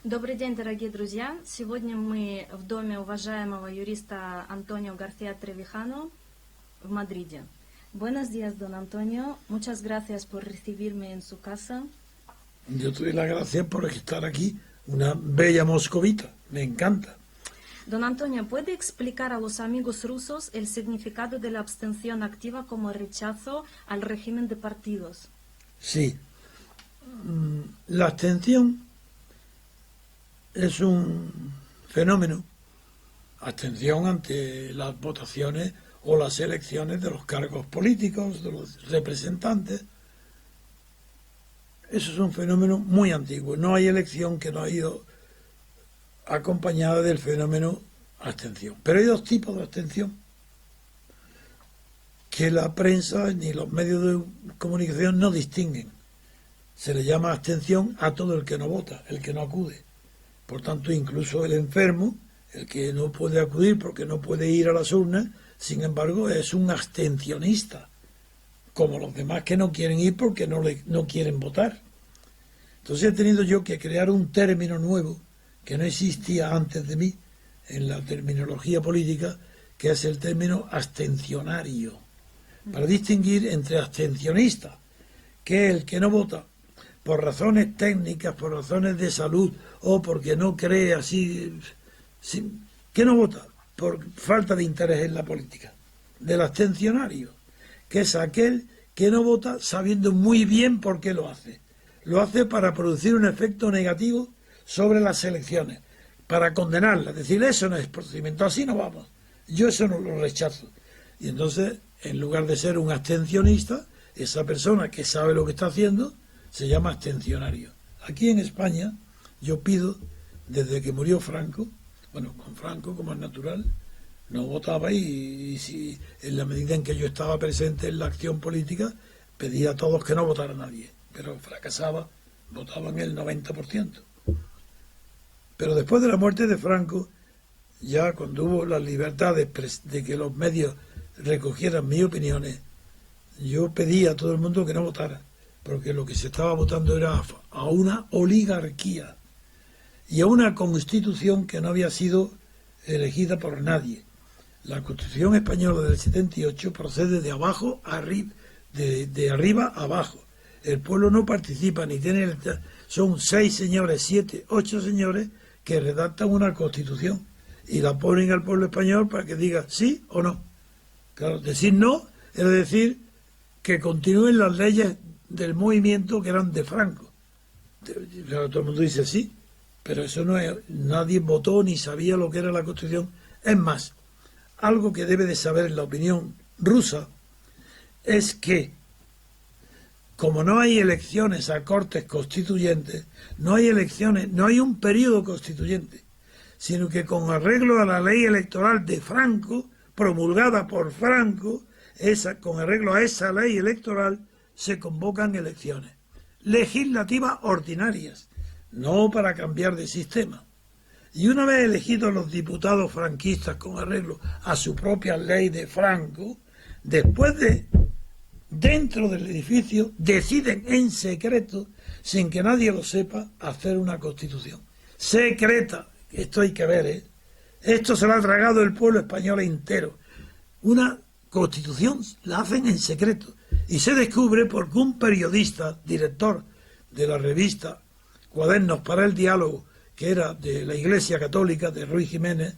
Добрый день, дорогие друзья! Сегодня мы в доме уважаемого юриста Антонио Гарсия Тревихано в Мадриде. Buenos días, don Antonio. Muchas gracias por recibirme en su casa. Yo te doy las gracias por estar aquí, una bella moscovita, me encanta. Don Antonio, ¿puede explicar a los amigos rusos el significado de la abstención activa como rechazo al régimen de partidos? Sí, la abstención es un fenómeno, abstención ante las votaciones o las elecciones de los cargos políticos, de los representantes. Eso es un fenómeno muy antiguo. No hay elección que no ha ido acompañada del fenómeno abstención. Pero hay dos tipos de abstención que la prensa ni los medios de comunicación no distinguen. Se le llama abstención a todo el que no vota, el que no acude. Por tanto, incluso el enfermo, el que no puede acudir porque no puede ir a las urnas, sin embargo, es un abstencionista, como los demás que no quieren ir porque no quieren votar. Entonces he tenido yo que crear un término nuevo que no existía antes de mí en la terminología política, que es el término abstencionario, para distinguir entre abstencionista, que es el que no vota por razones técnicas, por razones de salud o porque no cree así, que no vota por falta de interés en la política, del abstencionario, que es aquel que no vota sabiendo muy bien por qué lo hace. Lo hace para producir un efecto negativo sobre las elecciones, para condenarlas, decir, eso no es procedimiento, así no vamos, yo eso no lo rechazo. Y entonces, en lugar de ser un abstencionista, esa persona que sabe lo que está haciendo se llama abstencionario. Aquí en España yo pido, desde que murió Franco, bueno, con Franco, como es natural, no votaba y si en la medida en que yo estaba presente en la acción política, pedía a todos que no votara nadie, pero fracasaba, votaban el 90%. Pero después de la muerte de Franco, ya cuando hubo la libertad de que los medios recogieran mis opiniones, yo pedí a todo el mundo que no votara, porque lo que se estaba votando era a una oligarquía y a una constitución que no había sido elegida por nadie. La Constitución española del 78 procede de abajo a arriba, de arriba a abajo. El pueblo no participa ni tiene... Son 6 señores, 7, 8 señores que redactan una Constitución y la ponen al pueblo español para que diga sí o no. Claro, decir no es decir que continúen las leyes del movimiento que eran de Franco. Claro, todo el mundo dice sí, pero eso no es... Nadie votó ni sabía lo que era la Constitución. Es más, algo que debe de saber en la opinión rusa es que como no hay elecciones a cortes constituyentes, no hay elecciones, no hay un periodo constituyente, sino que con arreglo a la ley electoral de Franco, promulgada por Franco, con arreglo a esa ley electoral, se convocan elecciones legislativas ordinarias, no para cambiar de sistema. Y una vez elegidos los diputados franquistas con arreglo a su propia ley de Franco, después dentro del edificio, deciden en secreto, sin que nadie lo sepa, hacer una constitución secreta. Esto hay que ver, ¿eh? Esto se lo ha tragado el pueblo español entero. Una constitución la hacen en secreto y se descubre porque un periodista, director de la revista Cuadernos para el Diálogo, que era de la Iglesia Católica, de Ruy Jiménez,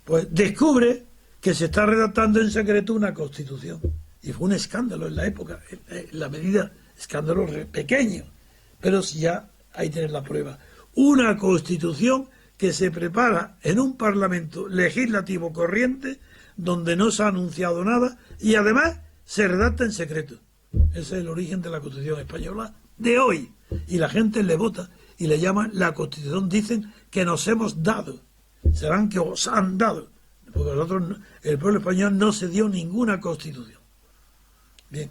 pues descubre que se está redactando en secreto una constitución. Y fue un escándalo en la época, en la medida, escándalo pequeño, pero ya ahí tenés la prueba. Una constitución que se prepara en un parlamento legislativo corriente, donde no se ha anunciado nada, y además se redacta en secreto. Ese es el origen de la Constitución española de hoy. Y la gente le vota y le llaman la Constitución, dicen que nos hemos dado. Serán que os han dado. Porque nosotros, el pueblo español no se dio ninguna Constitución. Bien.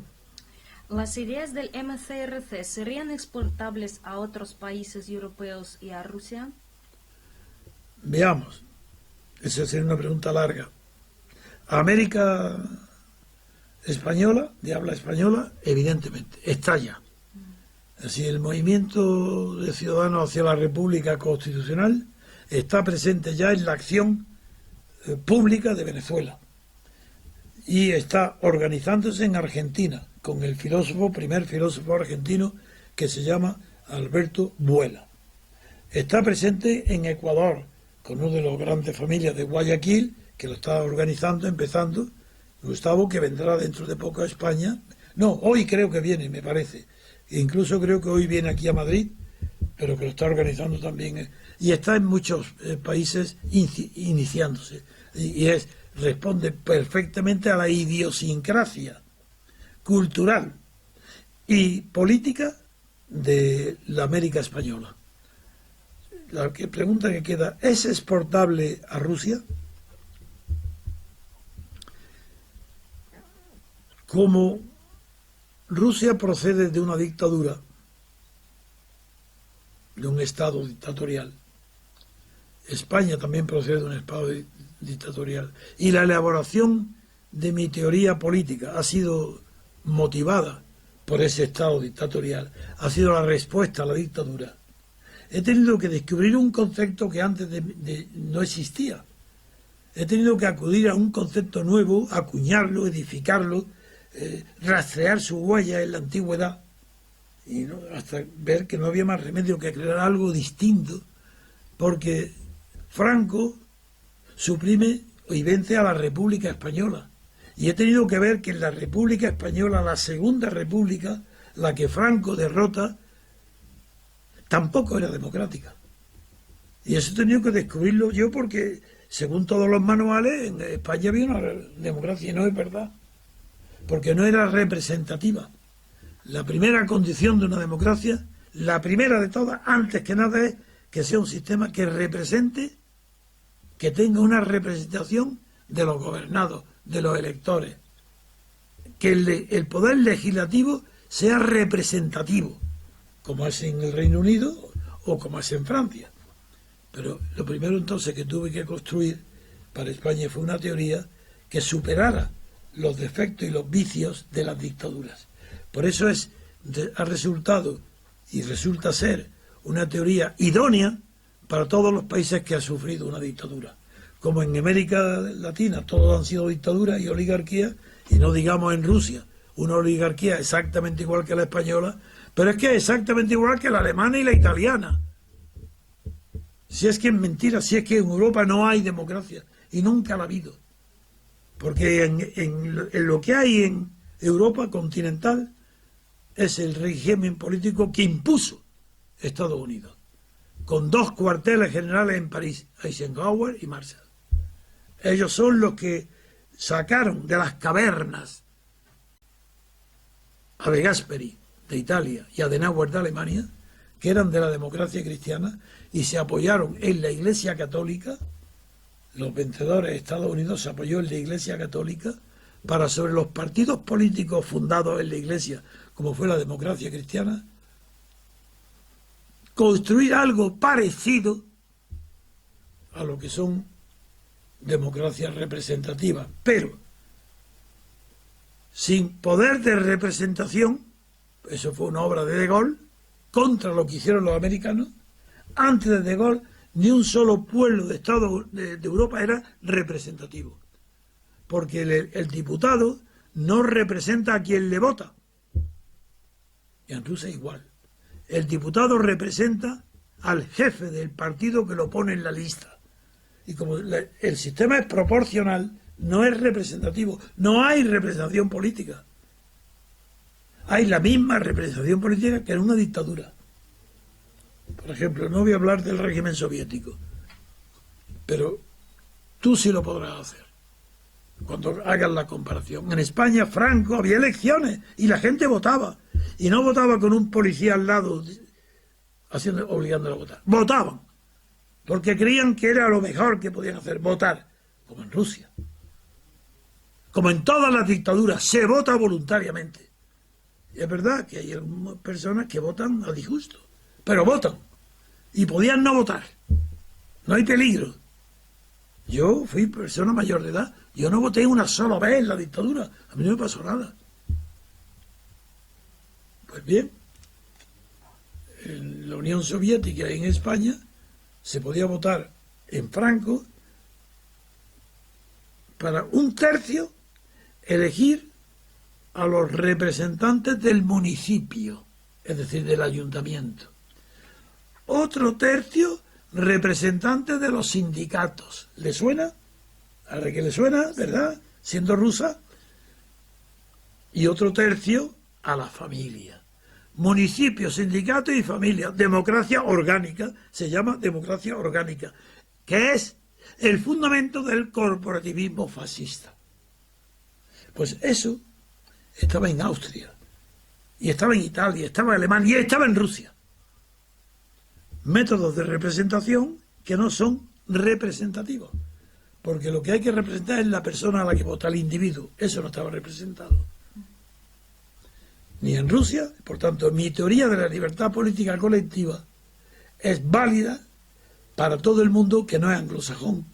¿Las ideas del MCRC serían exportables a otros países europeos y a Rusia? Veamos. Esa sería una pregunta larga. América española, de habla española, evidentemente, está ya. Así, el movimiento de ciudadanos hacia la República Constitucional está presente ya en la acción pública de Venezuela y está organizándose en Argentina con el primer filósofo argentino, que se llama Alberto Buela. Está presente en Ecuador con una de las grandes familias de Guayaquil, que lo está organizando, empezando, Gustavo, que vendrá dentro de poco a España. No, hoy creo que viene, me parece. Incluso creo que hoy viene aquí a Madrid, pero que lo está organizando también. Y está en muchos países iniciándose. Y responde perfectamente a la idiosincrasia cultural y política de la América española. La pregunta que queda: ¿es exportable a Rusia? Como Rusia procede de una dictadura, de un Estado dictatorial, España también procede de un Estado dictatorial, y la elaboración de mi teoría política ha sido motivada por ese Estado dictatorial, ha sido la respuesta a la dictadura. He tenido que descubrir un concepto que antes no existía. He tenido que acudir a un concepto nuevo, acuñarlo, edificarlo, rastrear su huella en la antigüedad, y hasta ver que no había más remedio que crear algo distinto, porque Franco suprime y vence a la República Española. Y he tenido que ver que en la República Española, la Segunda República, la que Franco derrota, tampoco era democrática. Y eso he tenido que descubrirlo yo, porque según todos los manuales en España había una democracia, y no es verdad, porque no era representativa. La primera condición de una democracia, la primera de todas, antes que nada, es que sea un sistema que represente, que tenga una representación de los gobernados, de los electores, que el poder legislativo sea representativo, como es en el Reino Unido o como es en Francia. Pero lo primero entonces que tuve que construir para España fue una teoría que superara los defectos y los vicios de las dictaduras. Por eso ha resultado y resulta ser una teoría idónea para todos los países que han sufrido una dictadura. Como en América Latina todos han sido dictaduras y oligarquías, y no digamos en Rusia, una oligarquía exactamente igual que la española, pero es que es exactamente igual que la alemana y la italiana. Si es que es mentira, si es que en Europa no hay democracia, y nunca la ha habido. Porque en lo que hay en Europa continental es el régimen político que impuso Estados Unidos, con 2 cuarteles generales en París, Eisenhower y Marshall. Ellos son los que sacaron de las cavernas a De Gasperi de Italia y a Adenauer de Alemania, que eran de la democracia cristiana, y se apoyaron en la Iglesia Católica. Los vencedores de Estados Unidos se apoyó en la Iglesia Católica para, sobre los partidos políticos fundados en la Iglesia, como fue la democracia cristiana, construir algo parecido a lo que son democracias representativas, pero sin poder de representación. Eso fue una obra de De Gaulle contra lo que hicieron los americanos. Antes de De Gaulle, ni un solo pueblo de Estado de Europa era representativo, porque el diputado no representa a quien le vota. Y en Rusia igual. El diputado representa al jefe del partido que lo pone en la lista. Y como el sistema es proporcional, no es representativo. No hay representación política. Hay la misma representación política que en una dictadura. Por ejemplo, no voy a hablar del régimen soviético, pero tú sí lo podrás hacer cuando hagas la comparación. En España, Franco, había elecciones y la gente votaba. Y no votaba con un policía al lado obligándolo a votar. Votaban, porque creían que era lo mejor que podían hacer, votar, como en Rusia. Como en todas las dictaduras, se vota voluntariamente. Y es verdad que hay algunas personas que votan a disgusto, pero votan. Y podían no votar. No hay peligro. Yo fui persona mayor de edad. Yo no voté una sola vez en la dictadura. A mí no me pasó nada. Pues bien, la Unión Soviética y en España se podía votar en franco para un tercio elegir a los representantes del municipio, es decir, del ayuntamiento. Otro tercio representantes de los sindicatos. ¿Le suena? A la que le suena, ¿verdad? Siendo rusa. Y otro tercio a la familia. Municipio, sindicato y familia. Democracia orgánica. Se llama democracia orgánica, que es el fundamento del corporativismo fascista. Pues eso estaba en Austria, y estaba en Italia, estaba en Alemania, y estaba en Rusia. Métodos de representación que no son representativos, porque lo que hay que representar es la persona a la que vota, el individuo. Eso no estaba representado ni en Rusia. Por tanto, mi teoría de la libertad política colectiva es válida para todo el mundo que no es anglosajón.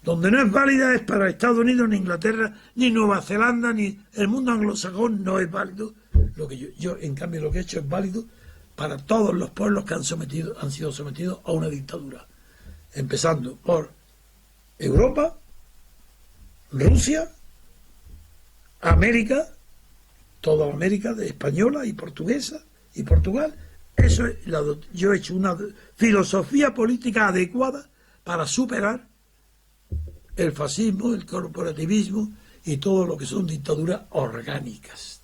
Donde no es válida es para Estados Unidos, ni Inglaterra, ni Nueva Zelanda, ni el mundo anglosajón no es válido. Lo que yo en cambio, lo que he hecho es válido para todos los pueblos que han sido sometidos a una dictadura, empezando por Europa, Rusia, América, toda América de española y portuguesa y Portugal. Eso es yo he hecho una filosofía política adecuada para superar el fascismo, el corporativismo y todo lo que son dictaduras orgánicas,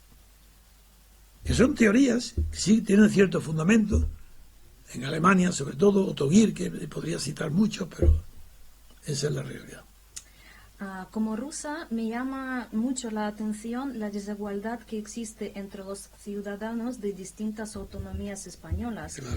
que son teorías que sí tienen cierto fundamento. En Alemania, sobre todo, Otto Gierke, que podría citar mucho, pero esa es la realidad. Como rusa, me llama mucho la atención la desigualdad que existe entre los ciudadanos de distintas autonomías españolas. Claro.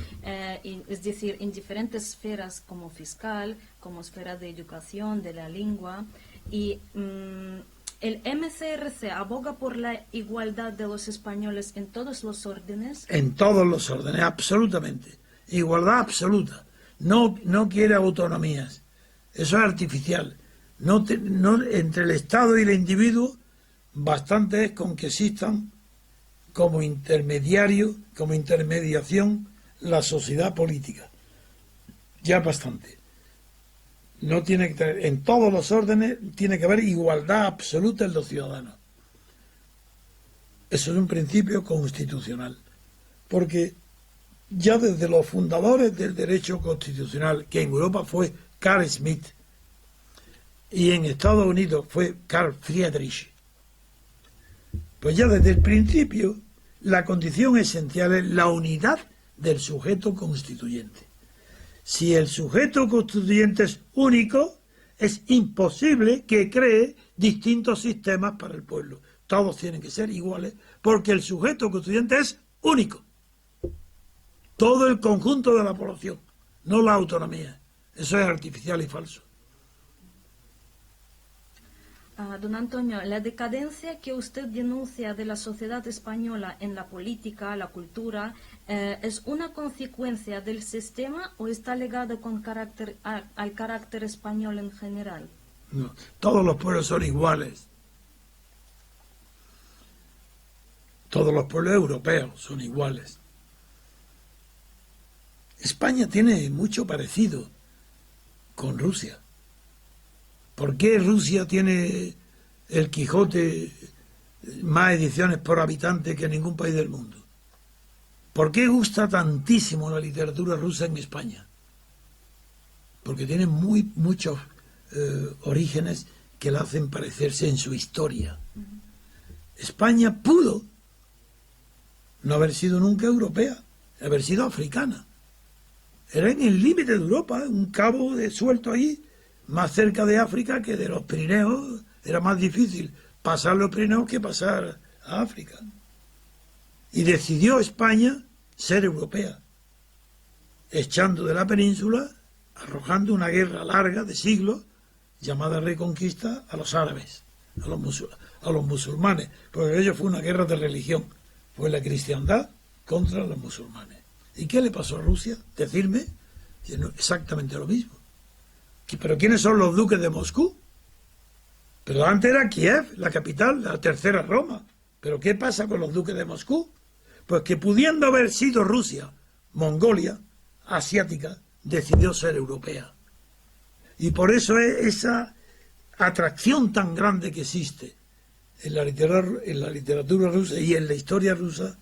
Es decir, en diferentes esferas, como fiscal, como esfera de educación, de la lengua. Y el MCRC aboga por la igualdad de los españoles en todos los órdenes. En todos los órdenes, absolutamente. Igualdad absoluta. No quiere autonomías. Eso es artificial. No, entre el Estado y el individuo, bastante es con que existan como intermediario, como intermediación, la sociedad política. Ya bastante. No tiene que tener, en todos los órdenes tiene que haber igualdad absoluta en los ciudadanos. Eso es un principio constitucional. Porque ya desde los fundadores del derecho constitucional, que en Europa fue Carl Schmitt, y en Estados Unidos fue Carl Friedrich, pues ya desde el principio la condición esencial es la unidad del sujeto constituyente. Si el sujeto constituyente es único, es imposible que cree distintos sistemas para el pueblo. Todos tienen que ser iguales, porque el sujeto constituyente es único. Todo el conjunto de la población, no la autonomía. Eso es artificial y falso. Don Antonio, la decadencia que usted denuncia de la sociedad española en la política, la cultura, ¿es una consecuencia del sistema o está ligado al carácter español en general? No, todos los pueblos son iguales. Todos los pueblos europeos son iguales. España tiene mucho parecido con Rusia. ¿Por qué Rusia tiene el Quijote más ediciones por habitante que ningún país del mundo? ¿Por qué gusta tantísimo la literatura rusa en España? Porque tiene muchos orígenes que la hacen parecerse en su historia. España pudo no haber sido nunca europea, haber sido africana. Era en el límite de Europa, un cabo de suelto ahí, más cerca de África que de los Pirineos. Era más difícil pasar los Pirineos que pasar a África. Y decidió España ser europea, echando de la península, arrojando una guerra larga de siglos, llamada Reconquista, a los árabes, a los musulmanes, porque ello fue una guerra de religión, fue la cristiandad contra los musulmanes. ¿Y qué le pasó a Rusia? Decirme, exactamente lo mismo. ¿Pero quiénes son los duques de Moscú? Pero antes era Kiev, la capital, la tercera Roma. ¿Pero qué pasa con los duques de Moscú? Pues que pudiendo haber sido Rusia Mongolia, asiática, decidió ser europea. Y por eso es esa atracción tan grande que existe en la literatura rusa y en la historia rusa,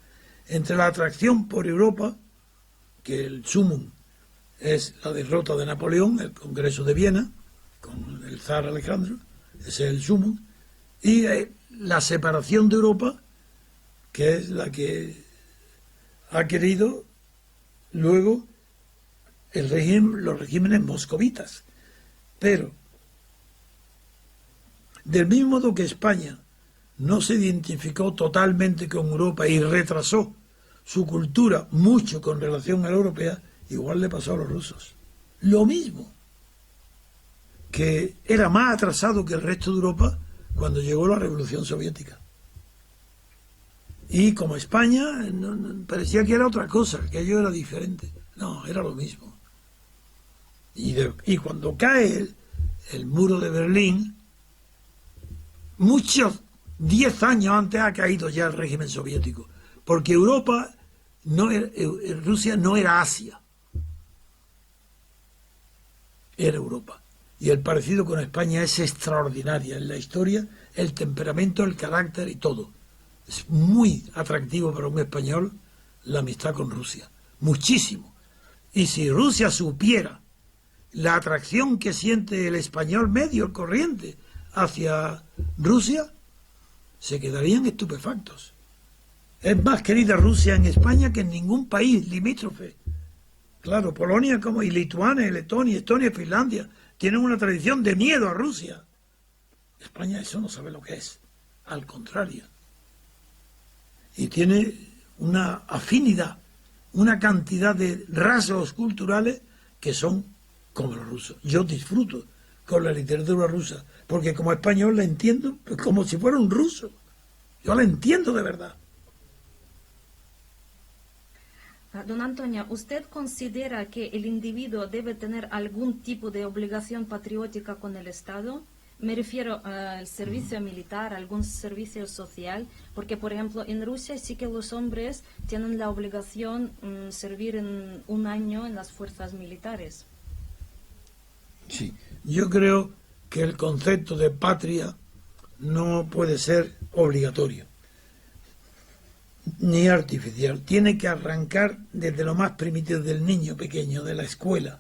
entre la atracción por Europa, que el sumum es la derrota de Napoleón, el Congreso de Viena, con el zar Alejandro, ese es el sumum, y la separación de Europa, que es la que ha querido luego los regímenes moscovitas. Pero, del mismo modo que España no se identificó totalmente con Europa y retrasó su cultura mucho con relación a la europea, igual le pasó a los rusos. Lo mismo, que era más atrasado que el resto de Europa cuando llegó la Revolución Soviética. Y como España parecía que era otra cosa, que aquello era diferente. No, era lo mismo. Y cuando cae el muro de Berlín, muchos 10 años antes ha caído ya el régimen soviético, porque Europa Rusia no era Asia, era Europa. Y el parecido con España es extraordinario en la historia, el temperamento, el carácter y todo. Es muy atractivo para un español la amistad con Rusia, muchísimo. Y si Rusia supiera la atracción que siente el español medio, el corriente, hacia Rusia, se quedarían estupefactos. Es más querida Rusia en España que en ningún país limítrofe. Claro, Polonia como y Lituania, Letonia, Estonia, Finlandia tienen una tradición de miedo a Rusia. España eso no sabe lo que es, al contrario. Y tiene una afinidad, una cantidad de rasgos culturales que son como los rusos. Yo disfruto con la literatura rusa, porque como español la entiendo como si fuera un ruso. Yo la entiendo de verdad. Don Antonio, ¿usted considera que el individuo debe tener algún tipo de obligación patriótica con el Estado? Me refiero al servicio militar, algún servicio social, porque por ejemplo en Rusia sí que los hombres tienen la obligación de servir en un año en las fuerzas militares. Sí, yo creo que el concepto de patria no puede ser obligatorio ni artificial. Tiene que arrancar desde lo más primitivo del niño pequeño, de la escuela.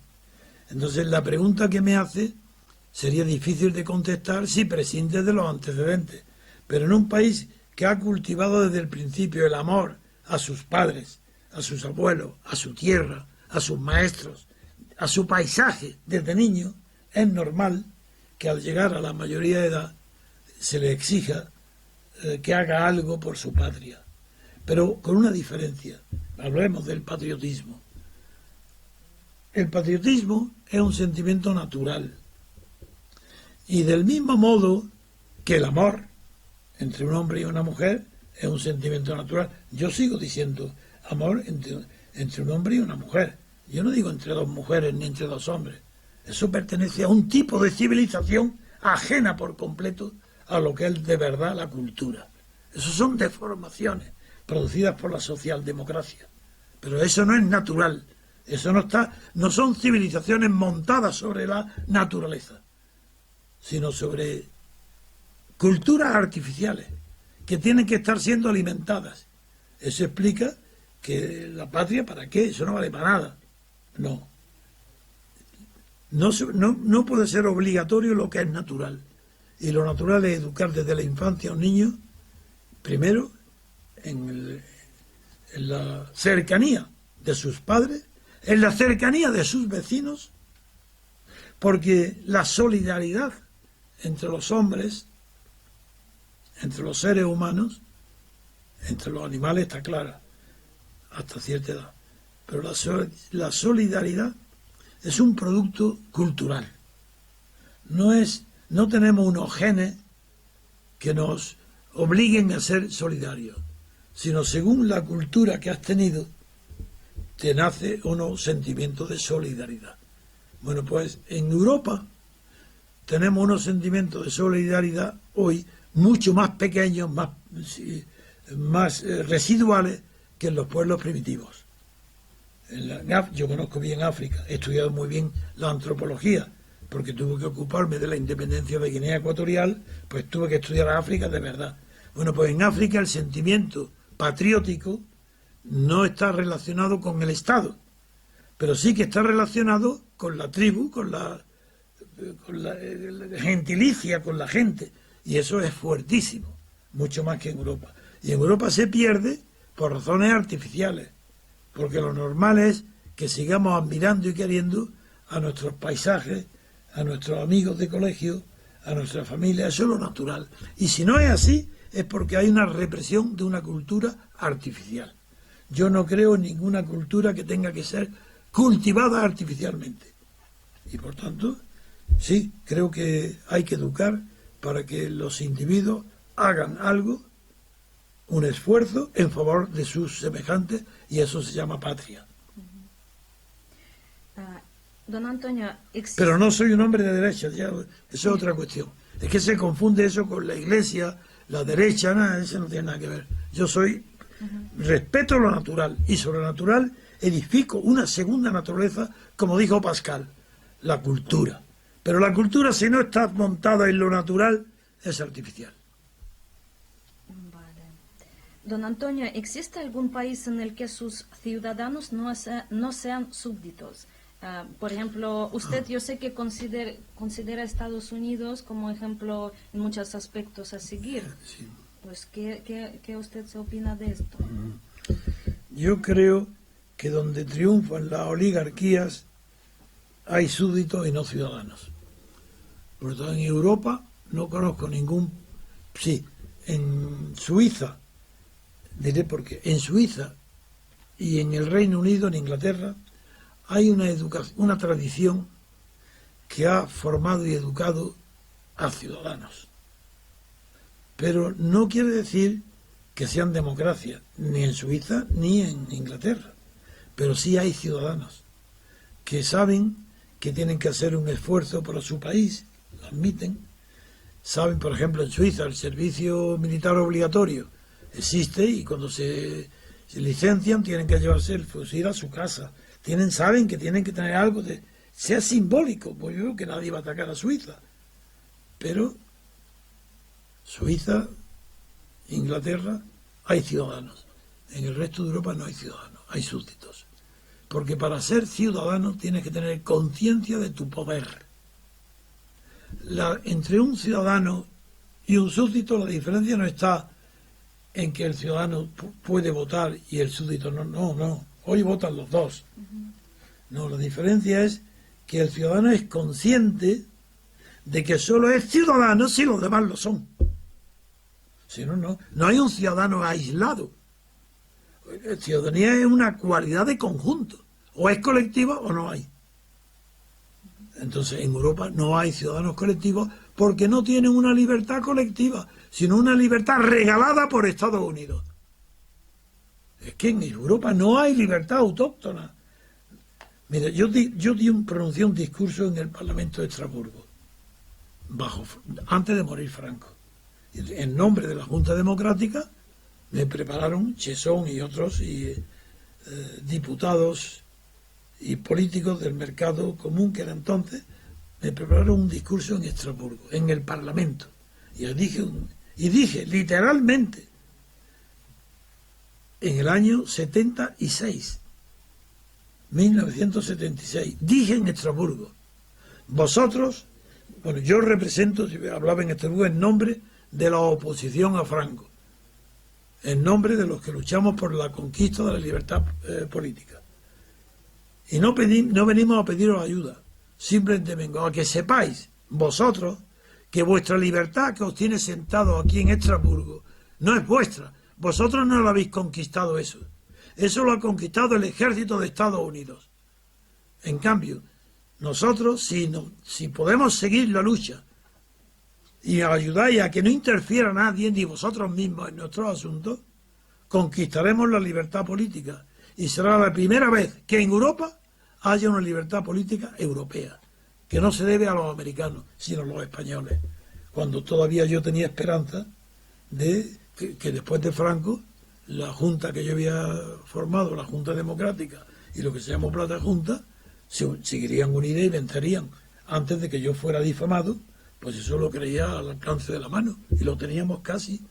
Entonces la pregunta que me hace sería difícil de contestar si prescinde de los antecedentes. Pero en un país que ha cultivado desde el principio el amor a sus padres, a sus abuelos, a su tierra, a sus maestros, a su paisaje desde niño, es normal que al llegar a la mayoría de edad se le exija que haga algo por su patria. Pero con una diferencia. Hablemos del patriotismo. El patriotismo es un sentimiento natural. Y del mismo modo que el amor entre un hombre y una mujer es un sentimiento natural, yo sigo diciendo amor entre un hombre y una mujer. Yo no digo entre dos mujeres ni entre dos hombres. Eso pertenece a un tipo de civilización ajena por completo a lo que es de verdad la cultura. Eso son deformaciones producidas por la socialdemocracia. Pero eso no es natural. Eso no son civilizaciones montadas sobre la naturaleza, sino sobre culturas artificiales que tienen que estar siendo alimentadas. Eso explica que la patria, ¿para qué? Eso no vale para nada. No puede ser obligatorio lo que es natural. Y lo natural es educar desde la infancia a un niño, primero, en la cercanía de sus padres, en la cercanía de sus vecinos, porque la solidaridad entre los hombres, entre los seres humanos, entre los animales está clara, hasta cierta edad. Pero la solidaridad es un producto cultural. No tenemos unos genes que nos obliguen a ser solidarios, sino según la cultura que has tenido, te nace unos sentimientos de solidaridad. Bueno, pues en Europa tenemos unos sentimientos de solidaridad hoy mucho más pequeños, más residuales que en los pueblos primitivos. Yo conozco bien África, he estudiado muy bien la antropología, porque tuve que ocuparme de la independencia de Guinea Ecuatorial, pues tuve que estudiar África de verdad. Bueno, pues en África el sentimiento patriótico no está relacionado con el Estado, pero sí que está relacionado con la tribu, con la gentilicia, con la gente, y eso es fuertísimo, mucho más que en Europa. Y en Europa se pierde por razones artificiales, porque lo normal es que sigamos admirando y queriendo a nuestros paisajes, a nuestros amigos de colegio, a nuestra familia, eso es lo natural. Y si no es así, es porque hay una represión de una cultura artificial. Yo no creo en ninguna cultura que tenga que ser cultivada artificialmente. Y por tanto, sí, creo que hay que educar para que los individuos hagan algo, un esfuerzo en favor de sus semejantes, y eso se llama patria. Don Antonio, Pero no soy un hombre de derecha, ya, eso es otra cuestión. Es que se confunde eso con la iglesia, la derecha, nada, eso no tiene nada que ver. Yo soy, respeto lo natural, y sobre lo natural edifico una segunda naturaleza, como dijo Pascal, la cultura. Pero la cultura, si no está montada en lo natural, es artificial. Vale. Don Antonio, ¿existe algún país en el que sus ciudadanos no sean súbditos? Por ejemplo, usted yo sé que considera a Estados Unidos como ejemplo en muchos aspectos a seguir. Sí. Pues, ¿qué usted se opina de esto? Yo creo que donde triunfan las oligarquías hay súbditos y no ciudadanos. Por lo tanto, en Europa no conozco ningún... Sí, en Suiza, diré porque en Suiza y en el Reino Unido, en Inglaterra, hay una tradición que ha formado y educado a ciudadanos. Pero no quiere decir que sean democracias, ni en Suiza ni en Inglaterra. Pero sí hay ciudadanos que saben que tienen que hacer un esfuerzo por su país, lo admiten. Saben, por ejemplo, en Suiza el servicio militar obligatorio existe y cuando se licencian tienen que llevarse el fusil a su casa. Saben que tienen que tener algo de... sea simbólico, pues yo creo que nadie va a atacar a Suiza. Pero Suiza, Inglaterra, hay ciudadanos. En el resto de Europa no hay ciudadanos, hay súbditos. Porque para ser ciudadano tienes que tener conciencia de tu poder. Entre un ciudadano y un súbdito la diferencia no está en que el ciudadano puede votar y el súbdito no. No. Hoy votan los dos. No, la diferencia es que el ciudadano es consciente de que solo es ciudadano si los demás lo son. Si no, no hay un ciudadano aislado. La ciudadanía es una cualidad de conjunto. O es colectiva o no hay. Entonces, en Europa no hay ciudadanos colectivos porque no tienen una libertad colectiva, sino una libertad regalada por Estados Unidos. Es que en Europa no hay libertad autóctona. Mira, pronuncié un discurso en el Parlamento de Estrasburgo, antes de morir Franco. En nombre de la Junta Democrática me prepararon Chesón y otros diputados y políticos del mercado común que era entonces, me prepararon un discurso en Estrasburgo, en el Parlamento. Y dije literalmente, en el año 1976, dije en Estrasburgo, vosotros, bueno, yo represento, hablaba en Estrasburgo en nombre de la oposición a Franco, en nombre de los que luchamos por la conquista de la libertad política. Y no venimos a pediros ayuda, simplemente vengo a que sepáis, vosotros, que vuestra libertad que os tiene sentados aquí en Estrasburgo no es vuestra. Vosotros no lo habéis conquistado eso. Eso lo ha conquistado el ejército de Estados Unidos. En cambio, nosotros, si podemos seguir la lucha y ayudáis a que no interfiera nadie, ni vosotros mismos en nuestros asuntos, conquistaremos la libertad política. Y será la primera vez que en Europa haya una libertad política europea, que no se debe a los americanos, sino a los españoles. Cuando todavía yo tenía esperanza de que después de Franco, la Junta que yo había formado, la Junta Democrática, y lo que se llamó Plata Junta, se seguirían unidas y vencerían. Antes de que yo fuera difamado, pues eso lo creía al alcance de la mano, y lo teníamos casi.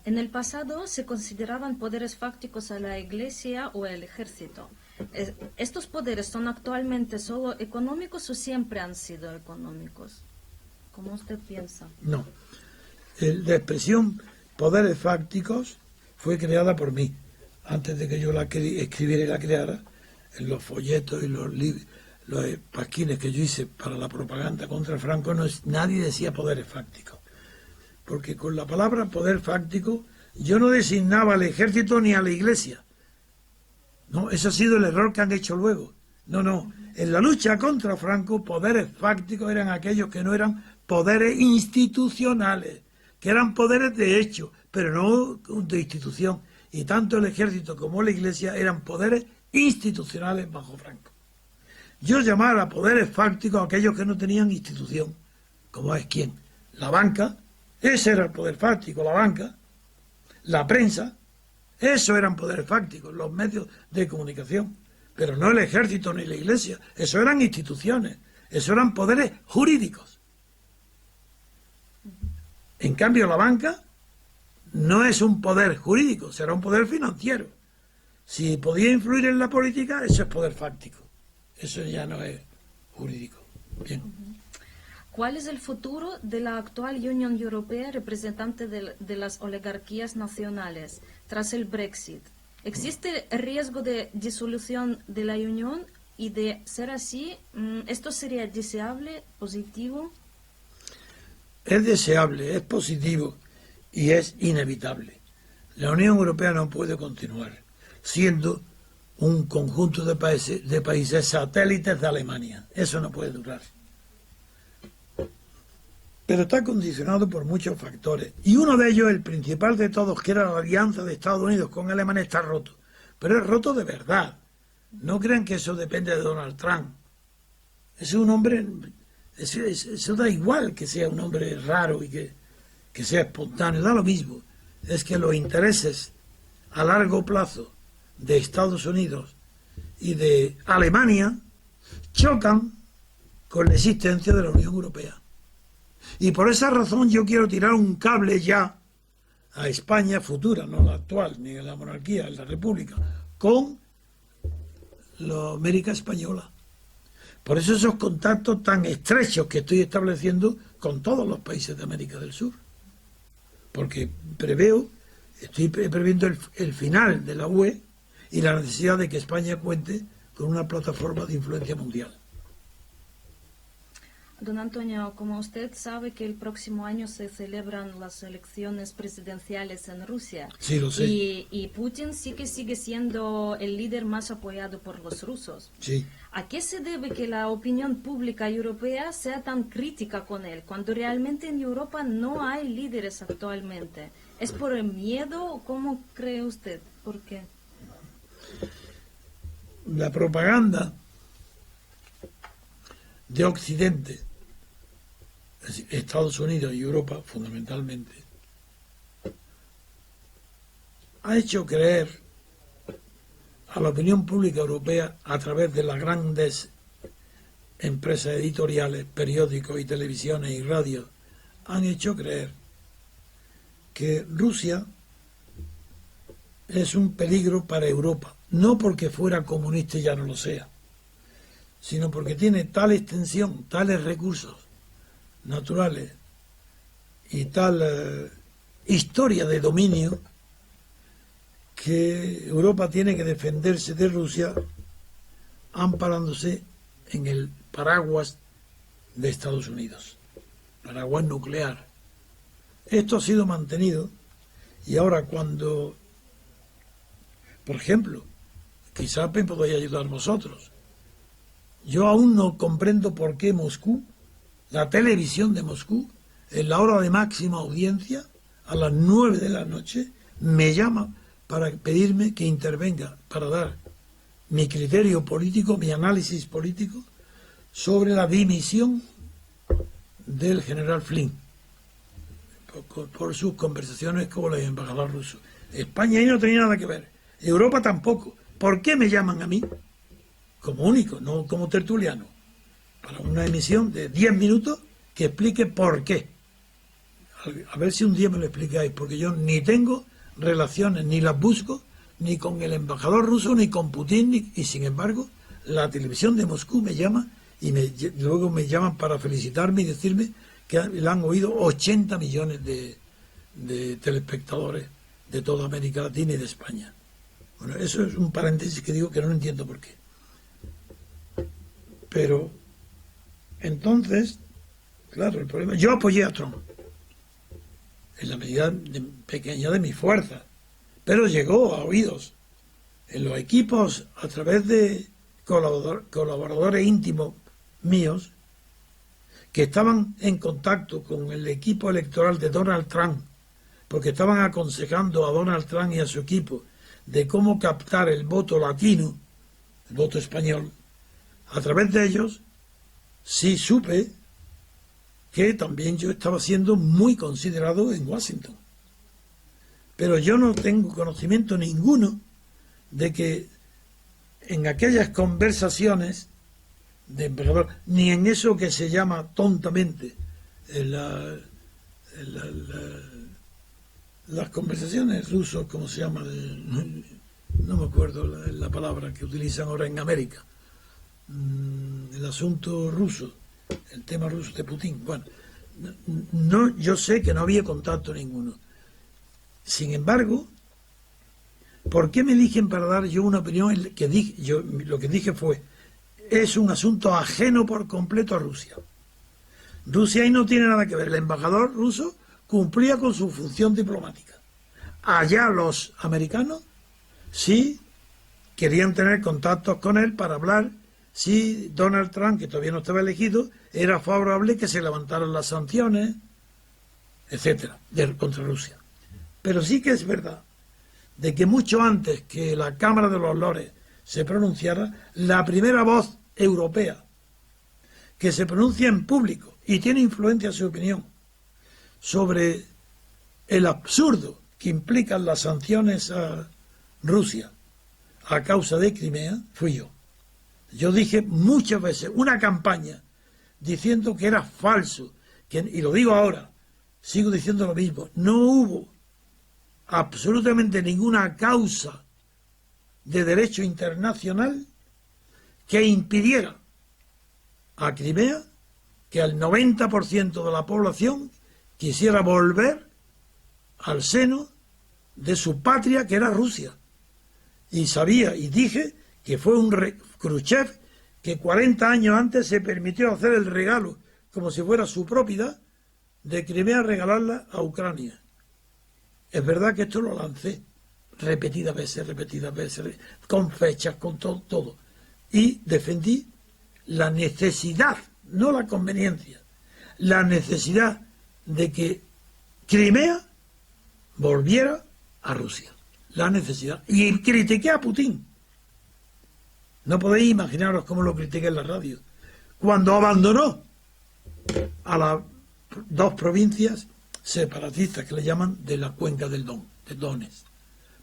En el pasado se consideraban poderes fácticos a la Iglesia o el ejército. ¿Estos poderes son actualmente solo económicos o siempre han sido económicos? ¿Cómo usted piensa? No. La expresión poderes fácticos fue creada por mí. Antes de que yo la escribiera y la creara, en los folletos y los pasquines que yo hice para la propaganda contra Franco, nadie decía poderes fácticos. Porque con la palabra poder fáctico yo no designaba al ejército ni a la Iglesia. No, ese ha sido el error que han hecho luego. No. En la lucha contra Franco, poderes fácticos eran aquellos que no eran poderes institucionales, que eran poderes de hecho, pero no de institución. Y tanto el ejército como la Iglesia eran poderes institucionales bajo Franco. Yo llamaba a poderes fácticos a aquellos que no tenían institución. ¿Cómo es quién? La banca. Ese era el poder fáctico, la banca, la prensa, eso eran poderes fácticos, los medios de comunicación, pero no el ejército ni la Iglesia, eso eran instituciones, eso eran poderes jurídicos. En cambio, la banca no es un poder jurídico, será un poder financiero. Si podía influir en la política, eso es poder fáctico, eso ya no es jurídico. Bien. ¿Cuál es el futuro de la actual Unión Europea representante de las oligarquías nacionales tras el Brexit? ¿Existe el riesgo de disolución de la Unión? Y de ser así, ¿esto sería deseable, positivo? Es deseable, es positivo y es inevitable. La Unión Europea no puede continuar siendo un conjunto de países satélites de Alemania. Eso no puede durar. Pero está condicionado por muchos factores. Y uno de ellos, el principal de todos, que era la alianza de Estados Unidos con Alemania, está roto. Pero es roto de verdad. No crean que eso depende de Donald Trump. Es un hombre... Eso da igual que sea un hombre raro y que sea espontáneo. Da lo mismo. Es que los intereses a largo plazo de Estados Unidos y de Alemania chocan con la existencia de la Unión Europea. Y por esa razón yo quiero tirar un cable ya a España futura, no la actual, ni la monarquía, la república, con la América española. Por eso esos contactos tan estrechos que estoy estableciendo con todos los países de América del Sur. Porque estoy previendo el final de la UE y la necesidad de que España cuente con una plataforma de influencia mundial. Don Antonio, como usted sabe que el próximo año se celebran las elecciones presidenciales en Rusia. Sí, lo sé. Y Putin sigue siendo el líder más apoyado por los rusos. Sí. ¿A qué se debe que la opinión pública europea sea tan crítica con él, cuando realmente en Europa no hay líderes actualmente? ¿Es por el miedo o cómo cree usted? ¿Por qué? La propaganda de Occidente, Estados Unidos y Europa fundamentalmente, ha hecho creer a la opinión pública europea a través de las grandes empresas editoriales, periódicos y televisiones y radios, han hecho creer que Rusia es un peligro para Europa, no porque fuera comunista y ya no lo sea, sino porque tiene tal extensión, tales recursos naturales y tal historia de dominio que Europa tiene que defenderse de Rusia amparándose en el paraguas de Estados Unidos, paraguas nuclear. Esto ha sido mantenido y ahora cuando, por ejemplo, quizás me podáis ayudar vosotros. Yo aún no comprendo por qué Moscú, la televisión de Moscú, en la hora de máxima audiencia, a las 9 de la noche, me llama para pedirme que intervenga, para dar mi criterio político, mi análisis político, sobre la dimisión del general Flynn, por sus conversaciones con el embajador ruso. España ahí no tenía nada que ver, Europa tampoco, ¿Por qué me llaman a mí? Como único, no como tertuliano, para una emisión de 10 minutos que explique por qué. A ver si un día me lo explicáis, porque yo ni tengo relaciones, ni las busco, ni con el embajador ruso, ni con Putin, y sin embargo, la televisión de Moscú me llama y luego me llaman para felicitarme y decirme que la han oído 80 millones de telespectadores de toda América Latina y de España. Bueno, eso es un paréntesis que digo que no entiendo por qué. Pero, entonces, claro, el problema... Yo apoyé a Trump, en la medida pequeña de mi fuerza, pero llegó a oídos en los equipos a través de colaboradores íntimos míos que estaban en contacto con el equipo electoral de Donald Trump, porque estaban aconsejando a Donald Trump y a su equipo de cómo captar el voto latino, el voto español. A través de ellos sí supe que también yo estaba siendo muy considerado en Washington. Pero yo no tengo conocimiento ninguno de que en aquellas conversaciones de embajador, ni en eso que se llama tontamente las conversaciones rusos, ¿cómo se llama? No me acuerdo la palabra que utilizan ahora en América. El asunto ruso, el tema ruso de Putin. Bueno, no, yo sé que no había contacto ninguno. Sin embargo, ¿por qué me eligen para dar yo una opinión? Lo que dije fue, es un asunto ajeno por completo a Rusia. Rusia ahí no tiene nada que ver. El embajador ruso cumplía con su función diplomática. Allá los americanos sí querían tener contactos con él para hablar si Donald Trump, que todavía no estaba elegido, era favorable que se levantaran las sanciones, etcétera, contra Rusia. Pero sí que es verdad de que mucho antes que la Cámara de los Lores se pronunciara, la primera voz europea que se pronuncia en público y tiene influencia su opinión sobre el absurdo que implican las sanciones a Rusia a causa de Crimea, fui yo. Yo dije muchas veces una campaña diciendo que era falso, y lo digo ahora, sigo diciendo lo mismo, no hubo absolutamente ninguna causa de derecho internacional que impidiera a Crimea que el 90% de la población quisiera volver al seno de su patria, que era Rusia. Y sabía, y dije, que fue Khrushchev que 40 años antes se permitió hacer el regalo, como si fuera su propiedad, de Crimea, regalarla a Ucrania. Es verdad que esto lo lancé repetidas veces, con fechas, con todo. Y defendí la necesidad, no la conveniencia, la necesidad de que Crimea volviera a Rusia. La necesidad. Y critiqué a Putin. No podéis imaginaros cómo lo critiqué en la radio. Cuando abandonó a las dos provincias separatistas que le llaman de la cuenca del Don, de Donetsk.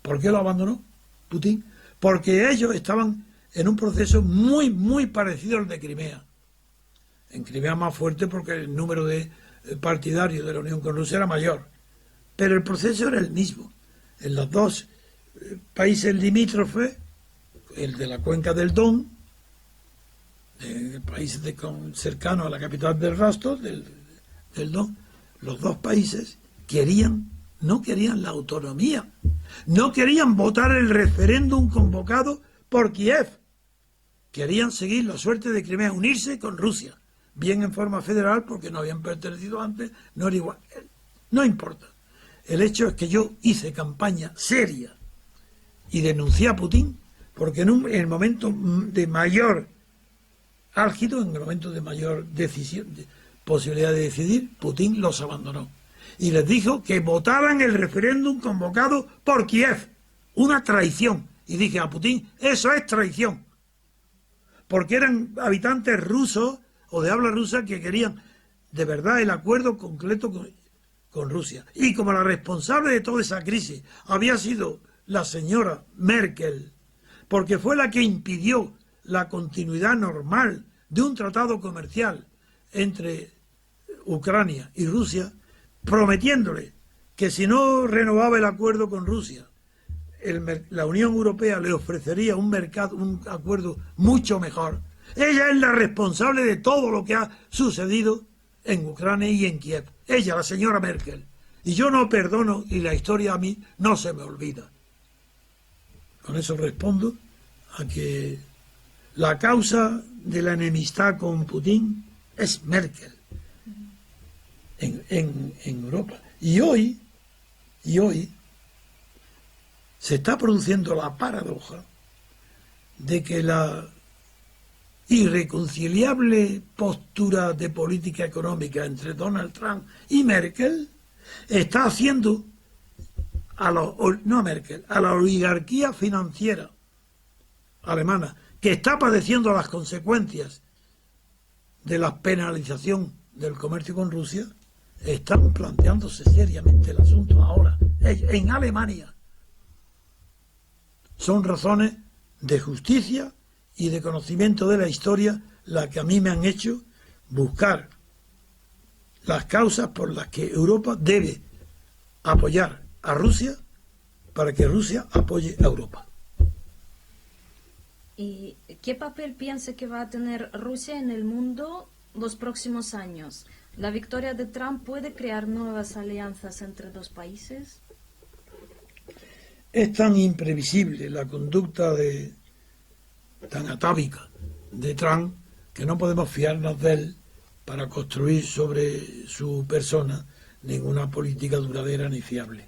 ¿Por qué lo abandonó Putin? Porque ellos estaban en un proceso muy, muy parecido al de Crimea. En Crimea más fuerte porque el número de partidarios de la Unión con Rusia era mayor. Pero el proceso era el mismo. En los dos países limítrofes, el de la cuenca del Don, países cercanos a la capital del Rostov, del Don, los dos países no querían la autonomía, no querían votar el referéndum convocado por Kiev, querían seguir la suerte de Crimea, unirse con Rusia, bien en forma federal porque no habían pertenecido antes, no era igual, no importa. El hecho es que yo hice campaña seria y denuncié a Putin porque en el momento de mayor álgido, en el momento de mayor decisión, posibilidad de decidir, Putin los abandonó. Y les dijo que votaran el referéndum convocado por Kiev. Una traición. Y dije a Putin, eso es traición. Porque eran habitantes rusos o de habla rusa que querían de verdad el acuerdo concreto con Rusia. Y como la responsable de toda esa crisis había sido la señora Merkel, porque fue la que impidió la continuidad normal de un tratado comercial entre Ucrania y Rusia, prometiéndole que si no renovaba el acuerdo con Rusia, la Unión Europea le ofrecería un acuerdo mucho mejor. Ella es la responsable de todo lo que ha sucedido en Ucrania y en Kiev. Ella, la señora Merkel. Y yo no perdono, y la historia a mí no se me olvida. Con eso respondo a que la causa de la enemistad con Putin es Merkel en Europa. Y hoy se está produciendo la paradoja de que la irreconciliable postura de política económica entre Donald Trump y Merkel está haciendo a la oligarquía financiera alemana, que está padeciendo las consecuencias de la penalización del comercio con Rusia, están planteándose seriamente el asunto ahora, en Alemania. Son razones de justicia y de conocimiento de la historia las que a mí me han hecho buscar las causas por las que Europa debe apoyar a Rusia para que Rusia apoye a Europa. ¿Y qué papel piensa que va a tener Rusia en el mundo los próximos años? ¿La victoria de Trump puede crear nuevas alianzas entre dos países? Es tan imprevisible la conducta tan atávica de Trump que no podemos fiarnos de él para construir sobre su persona ninguna política duradera ni fiable.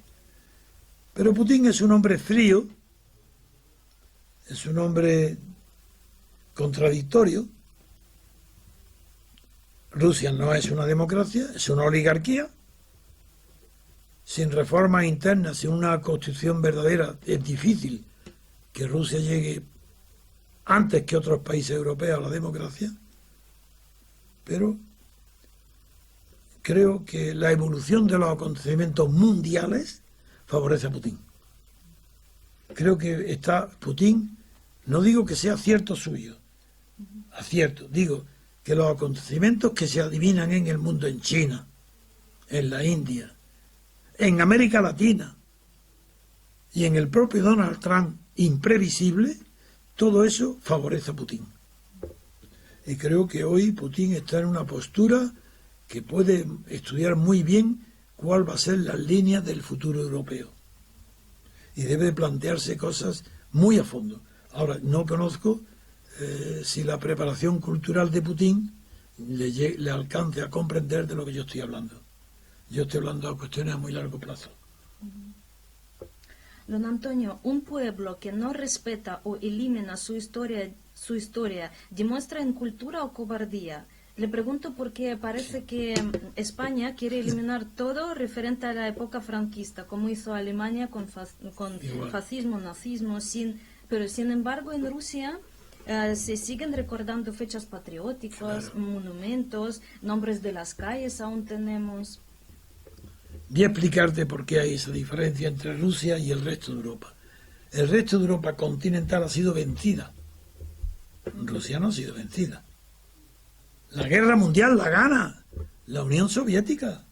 Pero Putin es un hombre frío, es un hombre contradictorio. Rusia no es una democracia, es una oligarquía. Sin reformas internas, sin una constitución verdadera, es difícil que Rusia llegue antes que otros países europeos a la democracia. Pero creo que la evolución de los acontecimientos mundiales favorece a Putin. Creo que Putin, no digo que sea acierto suyo, acierto, digo que los acontecimientos que se adivinan en el mundo, en China, en la India, en América Latina y en el propio Donald Trump, imprevisible, todo eso favorece a Putin. Y creo que hoy Putin está en una postura que puede estudiar muy bien cuál va a ser las líneas del futuro europeo. Y debe plantearse cosas muy a fondo. Ahora, no conozco si la preparación cultural de Putin le alcance a comprender de lo que yo estoy hablando. Yo estoy hablando de cuestiones a muy largo plazo. Don Antonio, un pueblo que no respeta o elimina su historia, ¿demuestra incultura o cobardía? Le pregunto porque parece que España quiere eliminar todo referente a la época franquista, como hizo Alemania con fascismo, nazismo, pero sin embargo en Rusia se siguen recordando fechas patrióticas, claro, monumentos, nombres de las calles aún tenemos. Voy a explicarte por qué hay esa diferencia entre Rusia y el resto de Europa. El resto de Europa continental ha sido vencida. Rusia no ha sido vencida. La guerra mundial la gana la Unión Soviética.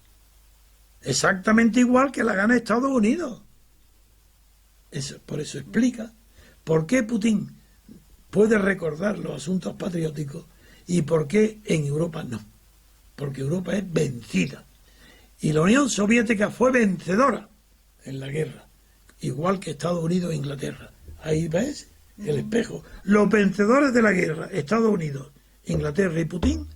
Exactamente igual que la gana Estados Unidos. Por eso explica por qué Putin puede recordar los asuntos patrióticos y por qué en Europa no. Porque Europa es vencida. Y la Unión Soviética fue vencedora en la guerra, igual que Estados Unidos e Inglaterra. Ahí ves el espejo. Los vencedores de la guerra, Estados Unidos, Inglaterra y Putin,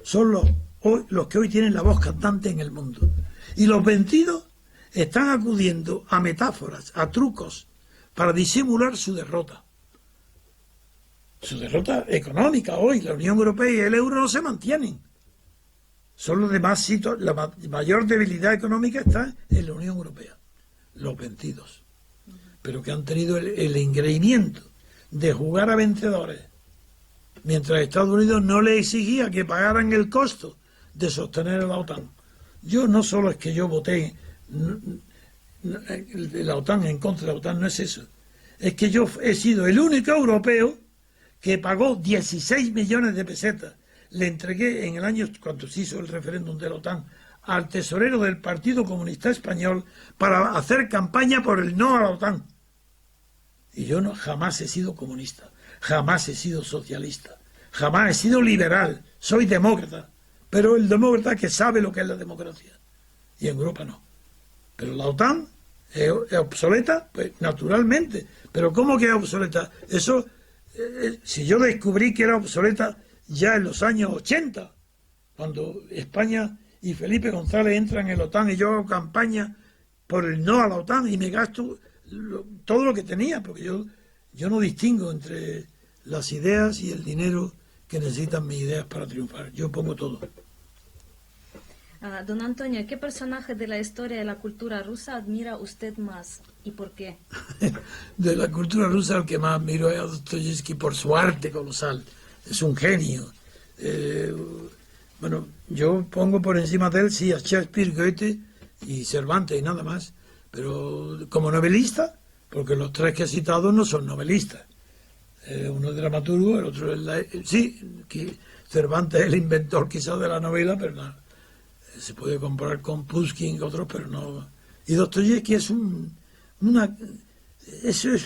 son los que hoy tienen la voz cantante en el mundo. Y los vencidos están acudiendo a metáforas, a trucos, para disimular su derrota. Su derrota económica hoy. La Unión Europea y el euro no se mantienen. Son los demás sitios, la mayor debilidad económica está en la Unión Europea, los vencidos, pero que han tenido el engreimiento de jugar a vencedores, mientras Estados Unidos no le exigía que pagaran el costo de sostener a la OTAN. Yo no solo es que yo voté la OTAN, en contra de la OTAN, no es eso, es que yo he sido el único europeo que pagó 16 millones de pesetas. Le entregué en el año, cuando se hizo el referéndum de la OTAN, al tesorero del Partido Comunista Español para hacer campaña por el no a la OTAN. Y yo no, jamás he sido comunista, jamás he sido socialista, jamás he sido liberal, soy demócrata, pero el demócrata que sabe lo que es la democracia. Y en Europa no. Pero la OTAN es obsoleta, pues naturalmente. Pero ¿cómo que es obsoleta? Eso, si yo descubrí que era obsoleta ya en los años 80, cuando España y Felipe González entran en la OTAN y yo hago campaña por el no a la OTAN y me gasto todo lo que tenía, porque yo no distingo entre las ideas y el dinero que necesitan mis ideas para triunfar. Yo pongo todo. Don Antonio, ¿qué personaje de la historia de la cultura rusa admira usted más y por qué? De la cultura rusa el que más admiro es a Dostoyevsky por su arte colosal. Es un genio. Bueno, yo pongo por encima de él, sí, a Shakespeare, Goethe y Cervantes y nada más. Pero como novelista, porque los tres que he citado no son novelistas. Uno es dramaturgo, el otro es sí, que Cervantes es el inventor quizás de la novela, pero no, se puede comparar con Pushkin y otros, pero no. Y Dostoyevsky es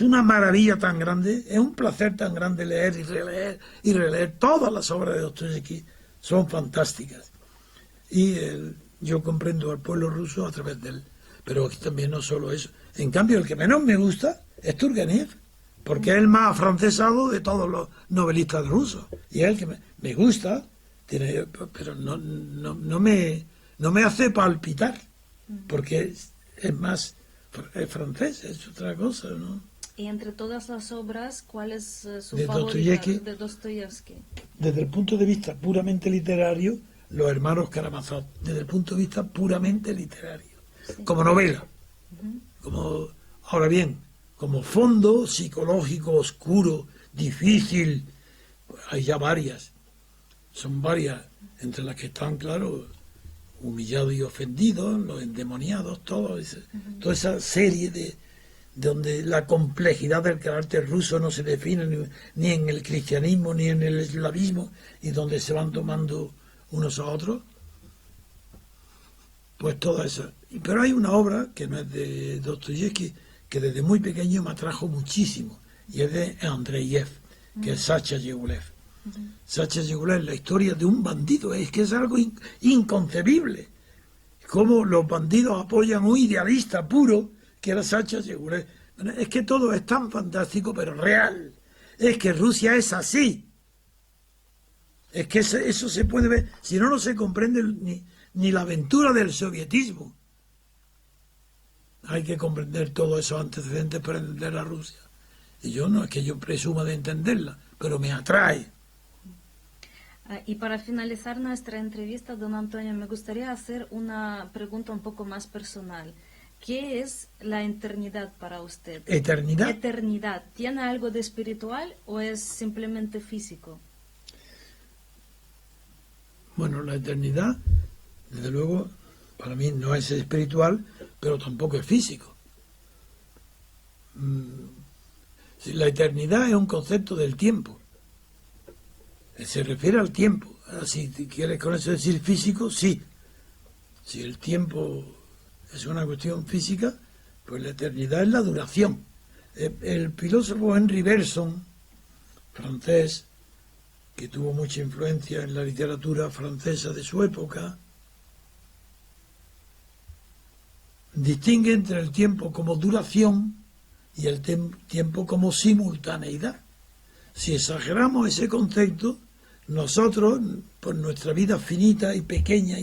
una maravilla tan grande, es un placer tan grande leer y releer y releer. Todas las obras de Dostoyevsky son fantásticas. Y yo comprendo al pueblo ruso a través de él. Pero también no solo eso. En cambio, el que menos me gusta es Turgenev, porque es el más afrancesado de todos los novelistas rusos. Y es el que me gusta, pero no me hace palpitar, porque es más francés, es otra cosa, ¿no? Y entre todas las obras, ¿cuál es su De favorita de Dostoyevsky? Desde el punto de vista puramente literario, Los hermanos Karamazov, desde el punto de vista puramente literario. Sí. Como novela, ahora bien, como fondo psicológico oscuro, difícil, hay ya varias, son varias, entre las que están, claro, Humillados y Ofendidos, Los endemoniados, toda esa serie de donde la complejidad del carácter ruso no se define ni en el cristianismo ni en el eslavismo, y donde se van tomando unos a otros. Pues toda esa. Pero hay una obra que no es de Dostoyevsky, que desde muy pequeño me atrajo muchísimo, y es de Andreyev, que es Sacha Yegulev. Sacha Yegulev, la historia de un bandido, es que es algo inconcebible. Cómo los bandidos apoyan un idealista puro, que era Sacha Yegulev. Es que todo es tan fantástico, pero real. Es que Rusia es así. Es que eso se puede ver, si no, no se comprende ni la aventura del sovietismo. Hay que comprender todos esos antecedentes para entender a Rusia. Y yo no es que yo presuma de entenderla, pero me atrae. Y para finalizar nuestra entrevista, don Antonio, me gustaría hacer una pregunta un poco más personal. ¿Qué es la eternidad para usted? ¿Eternidad? Eternidad. ¿Tiene algo de espiritual o es simplemente físico? Bueno, la eternidad, desde luego, para mí no es espiritual, pero tampoco es físico. La eternidad es un concepto del tiempo. Se refiere al tiempo. Si quieres con eso decir físico, sí. Si el tiempo es una cuestión física, pues la eternidad es la duración. El filósofo Henri Bergson, francés, que tuvo mucha influencia en la literatura francesa de su época, distingue entre el tiempo como duración y el tiempo como simultaneidad. Si exageramos ese concepto, nosotros, por nuestra vida finita y pequeña,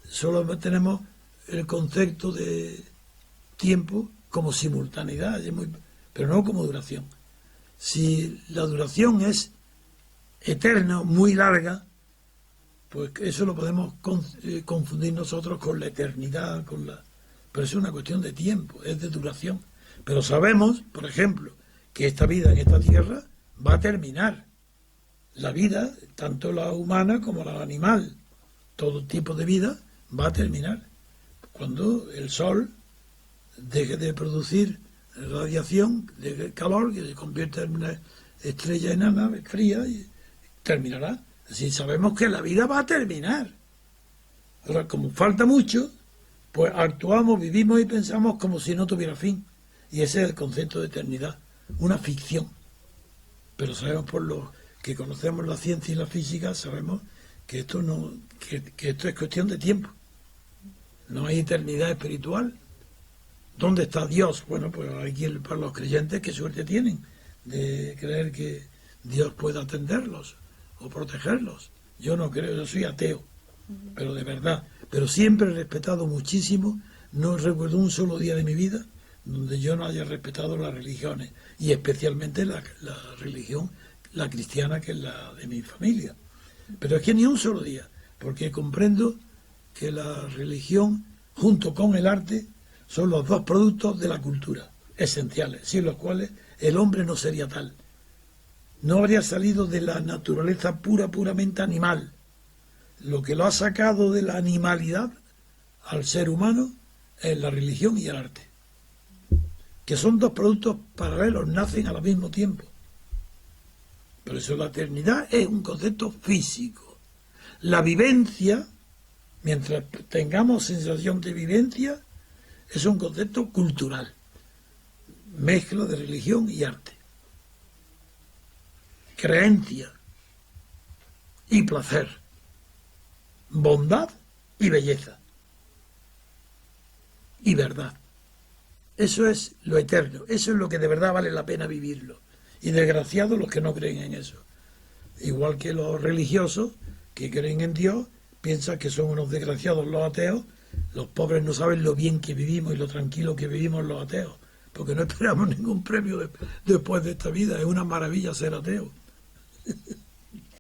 solo tenemos el concepto de tiempo como simultaneidad, pero no como duración. Si la duración es eterna, muy larga, pues eso lo podemos confundir nosotros con la eternidad, pero es una cuestión de tiempo, es de duración. Pero sabemos, por ejemplo, que esta vida en esta tierra va a terminar. La vida, tanto la humana como la animal, todo tipo de vida va a terminar. Cuando el sol deje de producir radiación de calor que se convierte en una estrella enana fría y terminará. Así sabemos que la vida va a terminar. Ahora, como falta mucho, pues actuamos, vivimos y pensamos como si no tuviera fin. Y ese es el concepto de eternidad, una ficción. Pero sabemos por lo que conocemos la ciencia y la física, sabemos que esto no, que esto es cuestión de tiempo. No hay eternidad espiritual. ¿Dónde está Dios? Bueno, pues aquí para los creyentes qué suerte tienen de creer que Dios pueda atenderlos o protegerlos. Yo no creo, yo soy ateo, pero de verdad. Pero siempre he respetado muchísimo, no recuerdo un solo día de mi vida donde yo no haya respetado las religiones, y especialmente la religión, la cristiana, que es la de mi familia. Pero es que ni un solo día, porque comprendo que la religión, junto con el arte, son los dos productos de la cultura esenciales, sin los cuales el hombre no sería tal. No habría salido de la naturaleza puramente animal. Lo que lo ha sacado de la animalidad al ser humano es la religión y el arte, que son dos productos paralelos, nacen al mismo tiempo. Por eso la eternidad es un concepto físico. La vivencia, mientras tengamos sensación de vivencia, es un concepto cultural, mezcla de religión y arte, creencia y placer, bondad y belleza y verdad. Eso es lo eterno, eso es lo que de verdad vale la pena vivirlo. Y desgraciados los que no creen en eso. Igual que los religiosos que creen en Dios, piensan que son unos desgraciados los ateos. Los pobres no saben lo bien que vivimos y lo tranquilo que vivimos los ateos, porque no esperamos ningún premio después de esta vida. Es una maravilla ser ateo.